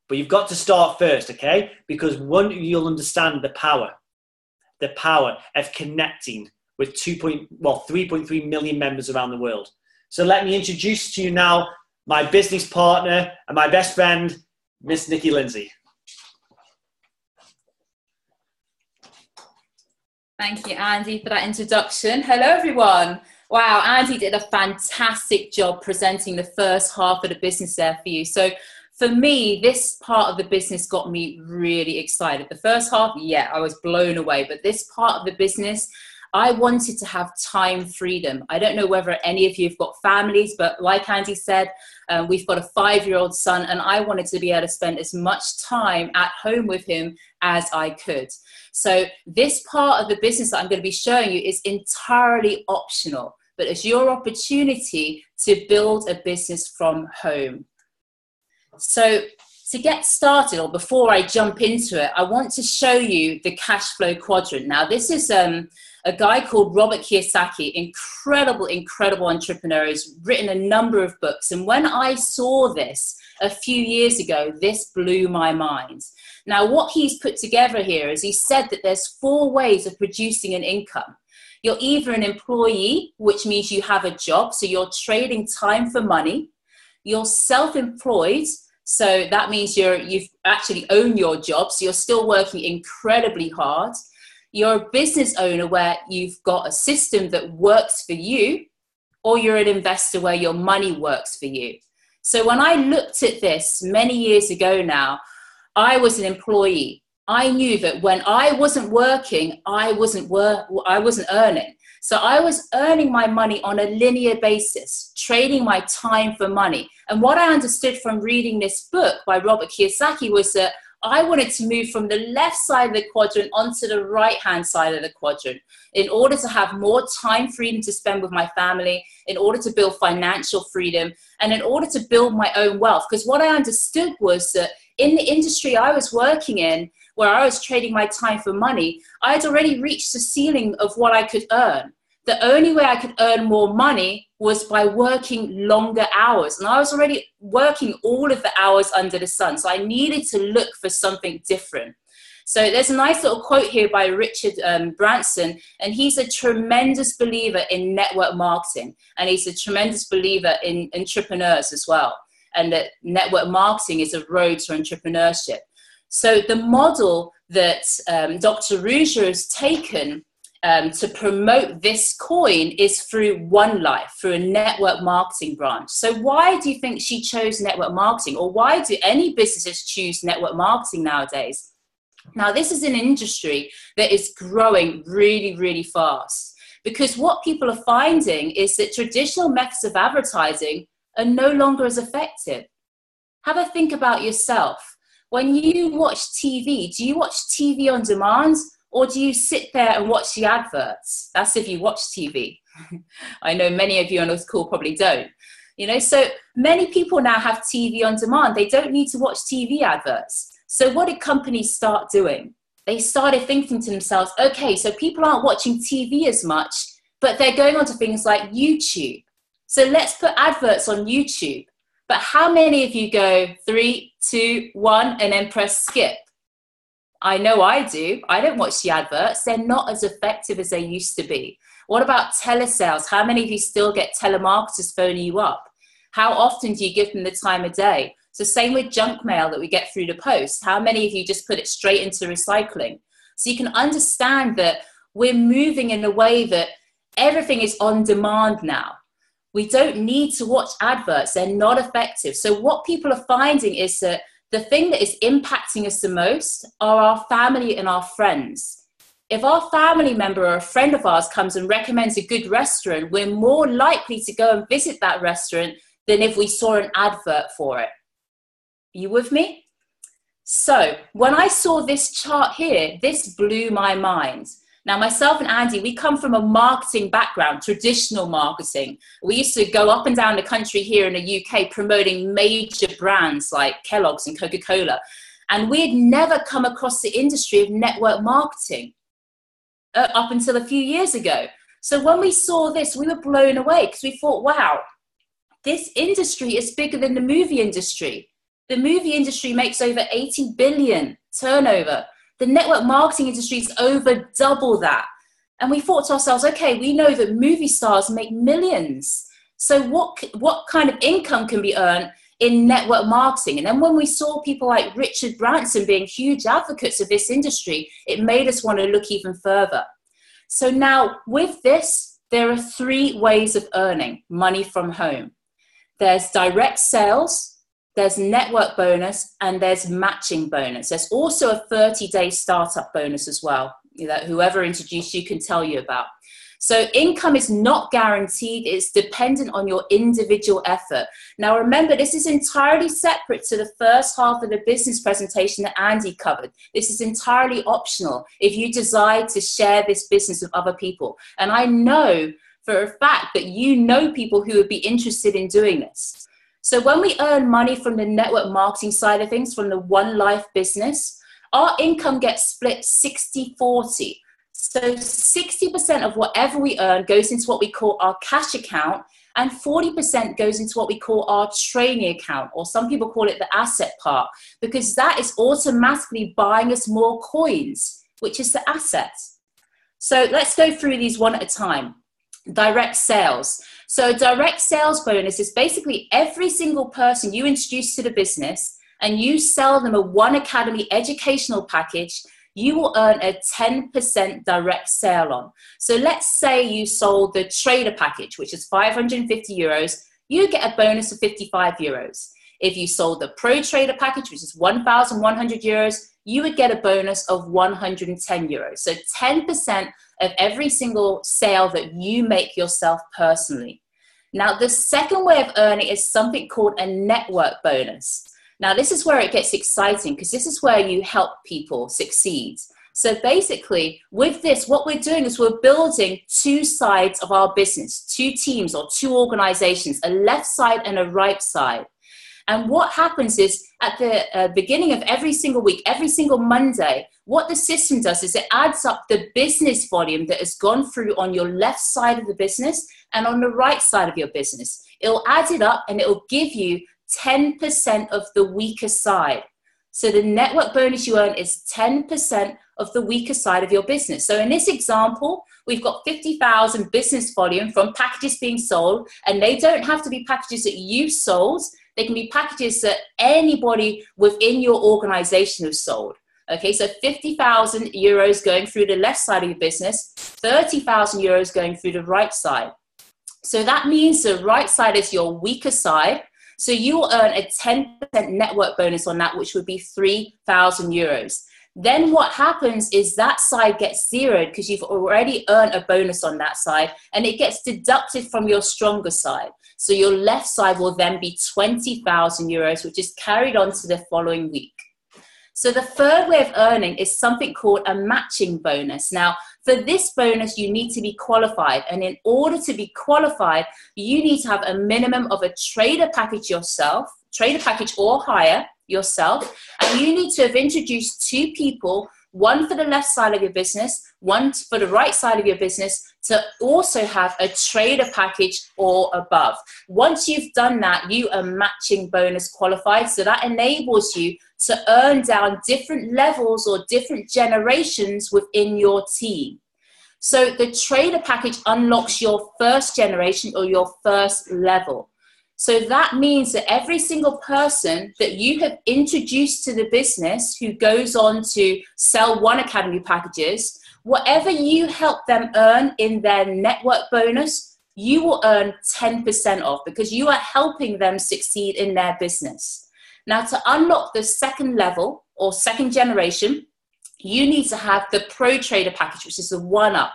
But you've got to start first, okay? Because one, you'll understand the power of connecting with 3.3 million members around the world. So let me introduce to you now my business partner and my best friend, Miss Nikki Lindsay. Thank you, Andy, for that introduction. Hello, everyone. Wow, Andy did a fantastic job presenting the first half of the business there for you. So for me, this part of the business got me really excited. The first half, yeah, I was blown away. But this part of the business, I wanted to have time freedom. I don't know whether any of you have got families, but like Andy said, we've got a 5-year-old son, and I wanted to be able to spend as much time at home with him as I could. So this part of the business that I'm going to be showing you is entirely optional, but it's your opportunity to build a business from home. So to get started, or before I jump into it, I want to show you the cash flow quadrant. Now, this is a guy called Robert Kiyosaki, incredible entrepreneur. He's written a number of books. And when I saw this a few years ago, this blew my mind. Now, what he's put together here is he said that there's 4 ways of producing an income. You're either an employee, which means you have a job, so you're trading time for money. You're self-employed, so that means you've actually own your job, so you're still working incredibly hard. You're a business owner where you've got a system that works for you, or you're an investor where your money works for you. So when I looked at this many years ago now, I was an employee. I knew that when I wasn't working, I wasn't earning. So I was earning my money on a linear basis, trading my time for money. And what I understood from reading this book by Robert Kiyosaki was that I wanted to move from the left side of the quadrant onto the right-hand side of the quadrant in order to have more time freedom to spend with my family, in order to build financial freedom, and in order to build my own wealth. Because what I understood was that in the industry I was working in, where I was trading my time for money, I had already reached the ceiling of what I could earn. The only way I could earn more money was by working longer hours. And I was already working all of the hours under the sun. So I needed to look for something different. So there's a nice little quote here by Richard Branson, and he's a tremendous believer in network marketing. And he's a tremendous believer in entrepreneurs as well. And that network marketing is a road to entrepreneurship. So the model that Dr. Ruja has taken to promote this coin is through One Life, through a network marketing branch. So why do you think she chose network marketing, or why do any businesses choose network marketing nowadays? Now, this is an industry that is growing really, really fast, because what people are finding is that traditional methods of advertising are no longer as effective. Have a think about yourself. When you watch TV, do you watch TV on demand, or do you sit there and watch the adverts? That's if you watch TV. I know many of you on this call probably don't. You know, so many people now have TV on demand. They don't need to watch TV adverts. So what did companies start doing? They started thinking to themselves, okay, so people aren't watching TV as much, but they're going on to things like YouTube. So let's put adverts on YouTube. But how many of you go 3, 2, 1 and then press skip? I know I do. I don't watch the adverts. They're not as effective as they used to be. What about telesales? How many of you still get telemarketers phoning you up? How often do you give them the time of day? So same with junk mail that we get through the post. How many of you just put it straight into recycling? So you can understand that we're moving in a way that everything is on demand now. We don't need to watch adverts. They're not effective. So what people are finding is that the thing that is impacting us the most are our family and our friends. If our family member or a friend of ours comes and recommends a good restaurant, we're more likely to go and visit that restaurant than if we saw an advert for it. You with me? So when I saw this chart here, this blew my mind. Now, myself and Andy, we come from a marketing background, traditional marketing. We used to go up and down the country here in the UK promoting major brands like Kellogg's and Coca-Cola. And we had never come across the industry of network marketing up until a few years ago. So when we saw this, we were blown away because we thought, wow, this industry is bigger than the movie industry. The movie industry makes over 80 billion turnover. The network marketing industry is over double that. And we thought to ourselves, okay, we know that movie stars make millions. So what kind of income can be earned in network marketing? And then when we saw people like Richard Branson being huge advocates of this industry, it made us want to look even further. So now with this, there are 3 ways of earning money from home. There's direct sales, there's network bonus, and there's matching bonus. There's also a 30-day startup bonus as well, that whoever introduced you can tell you about. So income is not guaranteed. It's dependent on your individual effort. Now, remember, this is entirely separate to the first half of the business presentation that Andy covered. This is entirely optional if you decide to share this business with other people. And I know for a fact that you know people who would be interested in doing this. So when we earn money from the network marketing side of things, from the One Life business, our income gets split 60-40. So 60% of whatever we earn goes into what we call our cash account, and 40% goes into what we call our training account, or some people call it the asset part, because that is automatically buying us more coins, which is the asset. So let's go through these one at a time. Direct sales. So a direct sales bonus is basically every single person you introduce to the business and you sell them a One Academy educational package, you will earn a 10% direct sale on. So let's say you sold the trader package, which is 550 euros, you get a bonus of 55 euros. If you sold the pro trader package, which is 1,100 euros, you would get a bonus of 110 euros. So 10% of every single sale that you make yourself personally. Now, the second way of earning is something called a network bonus. Now, this is where it gets exciting because this is where you help people succeed. So basically, with this, what we're doing is we're building 2 sides of our business, 2 teams or 2 organizations, a left side and a right side. And what happens is at the beginning of every single week, every single Monday, what the system does is it adds up the business volume that has gone through on your left side of the business and on the right side of your business. It'll add it up and it'll give you 10% of the weaker side. So the network bonus you earn is 10% of the weaker side of your business. So in this example, we've got 50,000 business volume from packages being sold, and they don't have to be packages that you sold. They can be packages that anybody within your organization has sold. Okay, so 50,000 euros going through the left side of your business, 30,000 euros going through the right side. So that means the right side is your weaker side. So you will earn a 10% network bonus on that, which would be 3,000 euros. Then what happens is that side gets zeroed because you've already earned a bonus on that side, and it gets deducted from your stronger side. So your left side will then be 20,000 euros, which is carried on to the following week. So the third way of earning is something called a matching bonus. Now, for this bonus, you need to be qualified. And in order to be qualified, you need to have a minimum of a trader package yourself, trader package or higher yourself. And you need to have introduced 2 people one for the left side of your business, one for the right side of your business, to also have a trader package or above. Once you've done that, you are matching bonus qualified. So that enables you to earn down different levels or different generations within your team. So the trader package unlocks your first generation or your first level. So that means that every single person that you have introduced to the business who goes on to sell One Academy packages, whatever you help them earn in their network bonus, you will earn 10% off because you are helping them succeed in their business. Now, to unlock the second level or second generation, you need to have the Pro Trader package, which is the one up.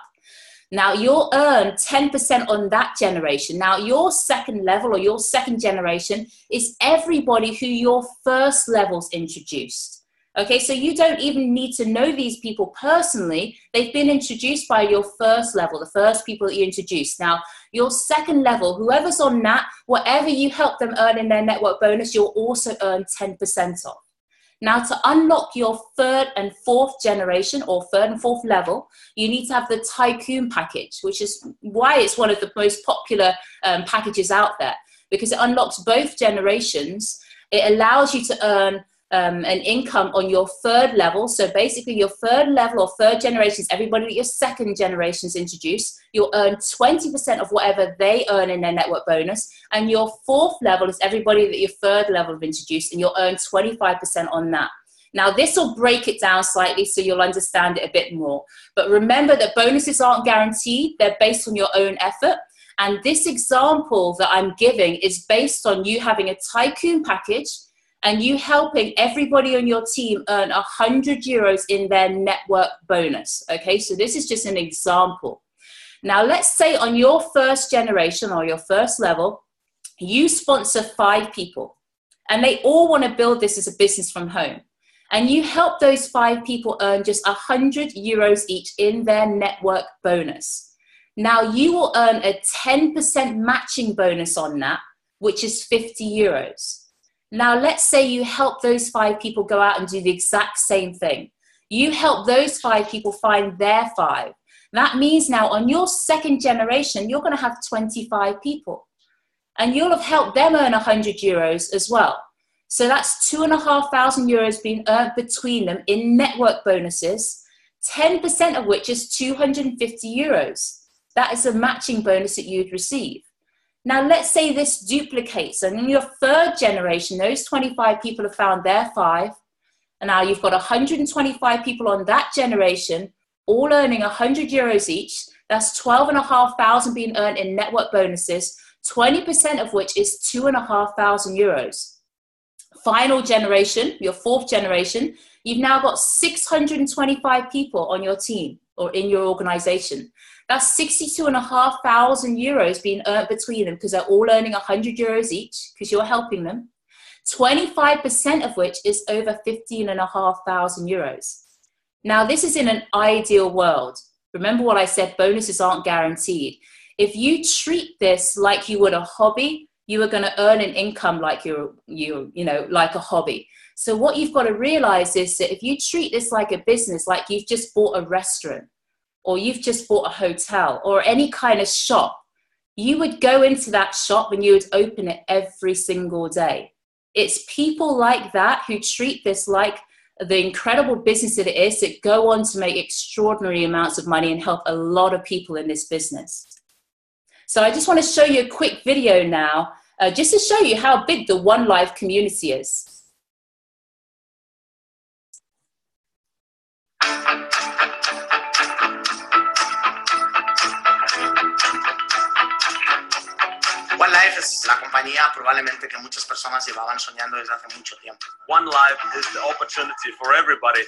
Now, you'll earn 10% on that generation. Now, your second level or your second generation is everybody who your first level's introduced. Okay, so you don't even need to know these people personally. They've been introduced by your first level, the first people that you introduced. Now, your second level, whoever's on that, whatever you help them earn in their network bonus, you'll also earn 10% off. Now, to unlock your third and fourth generation or third and fourth level, you need to have the Tycoon package, which is why it's one of the most popular packages out there, because it unlocks both generations. It allows you to earn an income on your third level. So basically your third level or third generation is everybody that your second generation's introduced. You'll earn 20% of whatever they earn in their network bonus. And your fourth level is everybody that your third level have introduced, and you'll earn 25% on that. Now, this will break it down slightly so you'll understand it a bit more. But remember that bonuses aren't guaranteed. They're based on your own effort. And this example that I'm giving is based on you having a Tycoon package and you helping everybody on your team earn 100 euros in their network bonus. Okay, so this is just an example. Now, let's say on your first generation or your first level, you sponsor 5 people and they all want to build this as a business from home. And you help those 5 people earn just 100 euros each in their network bonus. Now, you will earn a 10% matching bonus on that, which is 50 euros. Now, let's say you help those 5 people go out and do the exact same thing. You help those 5 people find their 5. That means now on your second generation, you're going to have 25 people. And you'll have helped them earn 100 euros as well. So that's 2,500 euros being earned between them in network bonuses, 10% of which is 250 euros. That is a matching bonus that you'd receive. Now, let's say this duplicates, and in your third generation, those 25 people have found their 5, and now you've got 125 people on that generation, all earning 100 euros each. That's 12,500 being earned in network bonuses, 20% of which is 2,500 euros. Final generation, your fourth generation, you've now got 625 people on your team or in your organization. That's 62,500 euros being earned between them because they're all earning 100 euros each because you're helping them. 25% of which is over 15,500 euros. Now, this is in an ideal world. Remember what I said, bonuses aren't guaranteed. If you treat this like you would a hobby, you are going to earn an income like like a hobby. So what you've got to realize is that if you treat this like a business, like you've just bought a restaurant, or you've just bought a hotel or any kind of shop, you would go into that shop and you would open it every single day. It's people like that who treat this like the incredible business that it is, that go on to make extraordinary amounts of money and help a lot of people in this business. So I just want to show you a quick video now, just to show you how big the One Life community is. OneLife es la compañía probablemente que muchas personas llevaban soñando desde hace mucho tiempo. OneLife is the opportunity for everybody.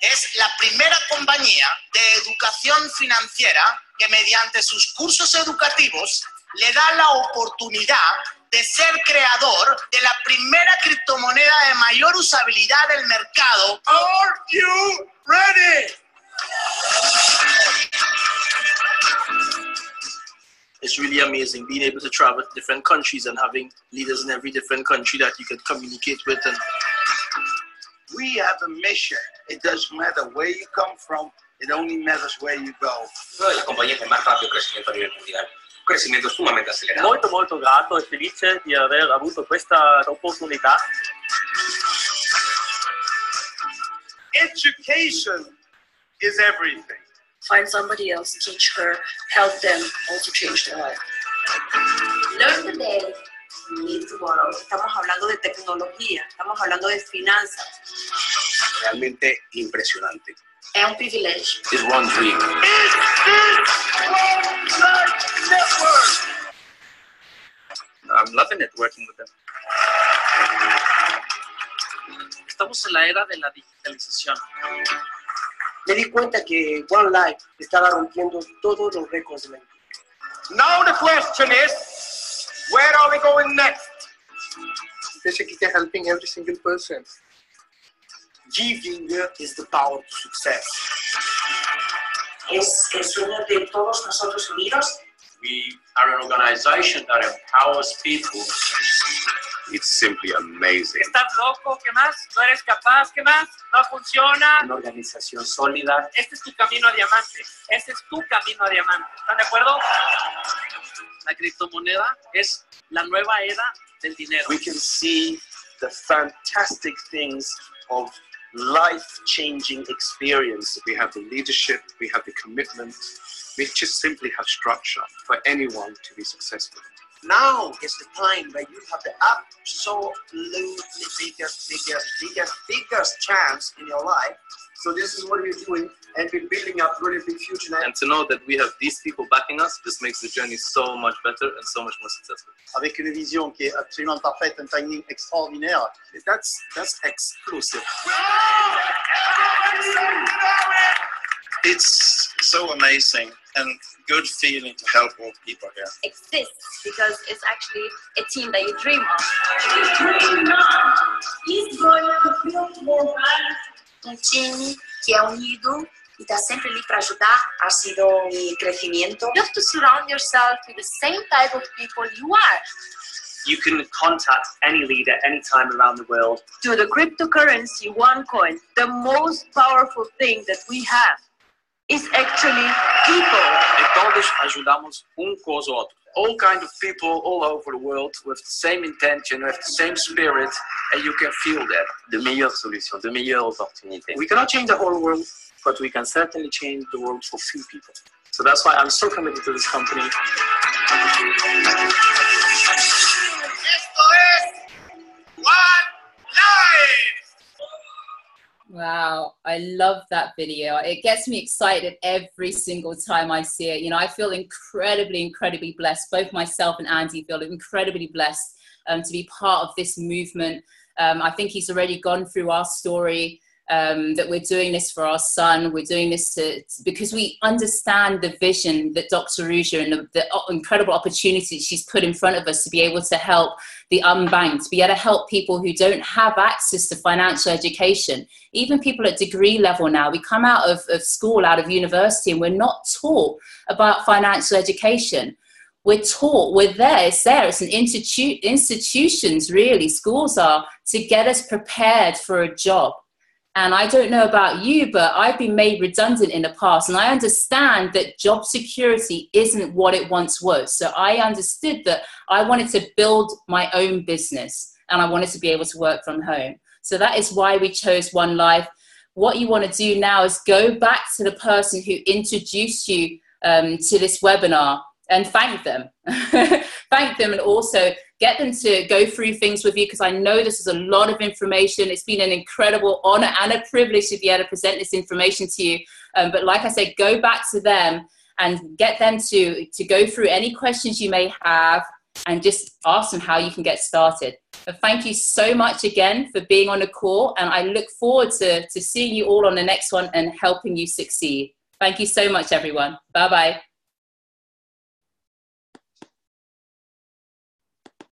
Es la primera compañía de educación financiera que mediante sus cursos educativos le da la oportunidad de ser creador de la primera criptomoneda de mayor usabilidad del mercado. Are you ready? It's really amazing being able to travel to different countries and having leaders in every different country that you can communicate with. And We have a mission. It doesn't matter where you come from. It only matters where you go. Una delle compagnie con más rapido crescimento a livello mondiale. Un crescimento sumamente accelerato. Molto grato e felice di aver avuto questa opportunità. Education is everything. Find somebody else, teach her, help them also change their life. Learn today, live tomorrow. Estamos hablando de tecnología, estamos hablando de finanzas. Realmente impresionante. É um privilégio. It's one dream. I'm loving it working with them. Estamos en la era de la digitalización. Me di cuenta que One Life estaba rompiendo todos los récords de la industria. Now the question is, where are we going next? Basically helping every single person. Giving is the power to success. Es el sueño de todos nosotros unidos. We are an organization that empowers people. It's simply amazing. ¿Estás loco? ¿Qué más? ¿No eres capaz? ¿Qué más? ¿No funciona? Una organización sólida. Este es tu camino a diamante. Este es tu camino a diamante. ¿Están de acuerdo? La criptomoneda es la nueva era del dinero. We can see the fantastic things of life-changing experience. We have the leadership, we have the commitment, we just simply have structure for anyone to be successful. Now is the time where you have the absolutely biggest chance in your life. So this is what we're doing, and we're building up really big future now. And to know that we have these people backing us, this makes the journey so much better and so much more successful. Avec une vision qui est absolument parfaite, un timing extraordinaire. That's explosive. It's so amazing and good feeling to help all people here. Exists because it's actually a team that you dream of. Dream on. He's going to build more value. Time que é unido e está sempre ali para ajudar. Ha sido mi crecimiento. You have to surround yourself with the same type of people you are. You can contact any leader anytime around the world. To the cryptocurrency OneCoin, the most powerful thing that we have is actually people. E todos ajudamos com os outros. All kind of people all over the world with the same intention, with the same spirit, and you can feel that. De meilleure solution, de meilleure opportunité. We cannot change the whole world, but we can certainly change the world for few people. So that's why I'm so committed to this company. Esto es One Life. Wow, I love that video. It gets me excited every single time I see it. You know, I feel incredibly blessed. Both myself and Andy feel incredibly blessed to be part of this movement. I think he's already gone through our story, that we're doing this for our son. We're doing this because we understand the vision that Dr. Ruja and the incredible opportunities she's put in front of us to be able to help the unbanked, to be able to help people who don't have access to financial education. Even people at degree level now, we come out of school, out of university, and we're not taught about financial education. We're taught, we're there, it's there, it's an institutions really, schools are, to get us prepared for a job. And I don't know about you, but I've been made redundant in the past. And I understand that job security isn't what it once was. So I understood that I wanted to build my own business and I wanted to be able to work from home. So that is why we chose One Life. What you want to do now is go back to the person who introduced you to this webinar and thank them. Thank them, and also get them to go through things with you, because I know this is a lot of information. It's been an incredible honor and a privilege to be able to present this information to you. But like I said, go back to them and get them to go through any questions you may have and just ask them how you can get started. But thank you so much again for being on the call, and I look forward to seeing you all on the next one and helping you succeed. Thank you so much, everyone. Bye-bye.